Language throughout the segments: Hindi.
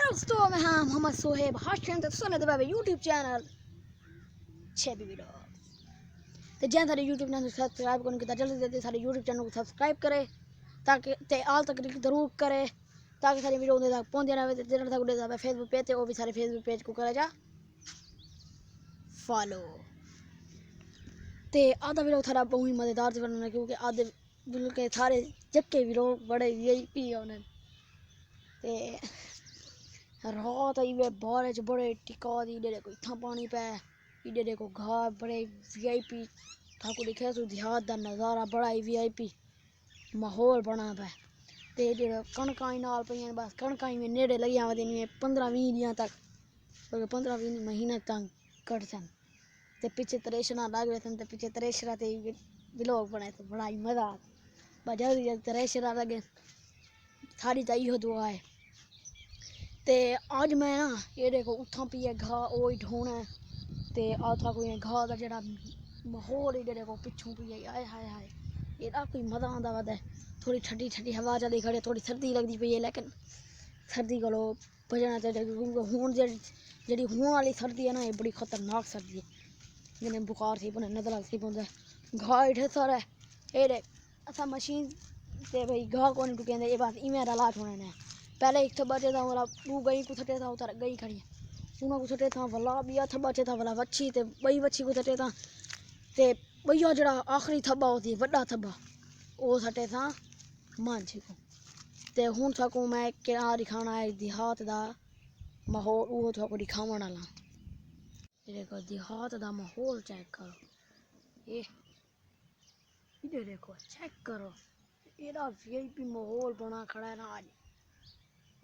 दोस्तों मैं हाँ मोहम्मद सोहेब हाशिम ते सुने दे यूट्यूब चैनल छेबी वीडियो ते जे सारे यूट्यूब चैनल सब्सक्राइब करने की जल्दी जल्दी सारे यूट्यूब चैनल को सब्सक्राइब करे ताकि ते आल तक जरूर करे ताकि सारी वीडियो उन्हें तक पहुंच जाए। जिन्हें तक उन्हें फेसबुक पेज वो भी सारे फेसबुक पेज को करे जा फॉलो ते आधा वीडियो थारा बहुत ही मज़ेदार से बनाना क्योंकि आधे बिल्कुल के सारे जक्के वीडियो बड़े वीआईपी है उन्हें ते रात आई वे बारिश बड़े टिका दी इधर को इतना पानी पे इधर को घाट बड़े वीआईपी ठाकुर दिखे सो देहात दा नज़ारा बड़ा ही वीआईपी माहौल बना पे ते इधर कणकां नाल पईयां बस कणकां में नेड़े लगी आवे 15-20 दिन तक 15-20 महीने तक कट सन ते पीछे तरेशना लग रहे थे ते पीछे तरेशरा ते व्लॉग बनाए थे बड़ा ही मज़ा आता जल्दी जल्दी तरेशरा लगे सारी तो इहो दुआ है। ते आज मैं ना ये देखो उठा पिए घाह ओ ढोना ते आता कोई घाह का जरा माहौल इधर देखो पिछू पिए आए हाय हाय ये कोई मज़ा आता वध थोड़ी ठंडी ठंडी हवा चली खड़े थोड़ी सर्दी लगती पई है लेकिन सर्दी को बचना चाहिए क्योंकि हूँ जी हूँ वाली सर्दी है ना ये बड़ी खतरनाक सर्दी है जिन्हें बुखार थी पौंदा नज़र थी पौंदा घाह इठे सारा ये असा मशीन से भाई घाह को नहीं टुकेंदे ये बस इवें रला छोड़ने ने पहले एक थब्बा चे था वाला तू गई को थटे था उतर गई खड़ी उन्होंने को थटे था वाला बिया थब्बा चे था वाला वच्छी ते बई वच्छी को थटे था ते भैया जड़ा आखिरी थब्बा होती बड़ा थब्बा वो थटे था मांझी को ते हुन थाको मैं क्या दिखाना है देहात दा माहौल वो थाको दिखावन वाला देखो देहात दा माहौल चेक करो ये इधर देखो चेक करो एड़ा वीआईपी माहौल बना खड़ा है ना आज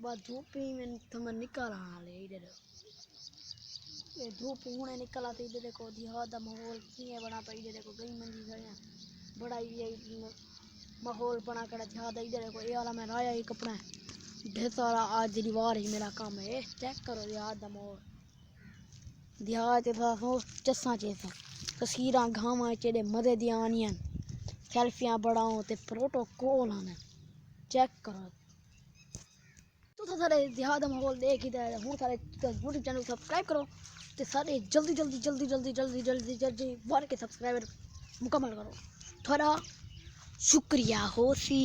बस धूप ही में थम निकल आना ले इधर ये धूप हुने निकल आते इधर देखो देहात दा माहौल किए बना पे इधर देखो गई मंदी खड़े बड़ा ही माहौल बना खड़ा देहात इधर देखो ये वाला मैं राया ही कपड़ा ढेर सारा आज दीवार ही मेरा काम है चेक करो देहात दा माहौल देहात चस्सा चेसा तस्वीर घाव चेड़े मजे दियां आनियां सेल्फियां बढ़ाओ ते प्रोटोकॉल आने चेक करो तो सारे देहात दा माहौल देख ही हूँ सारे यूट्यूब चैनल सब्सक्राइब करो ते सारे जल्दी जल्दी जल्दी जल्दी जल्दी जल्दी जल्दी बढ़ के सब्सक्राइबर मुकम्मल करो थोड़ा शुक्रिया होसी।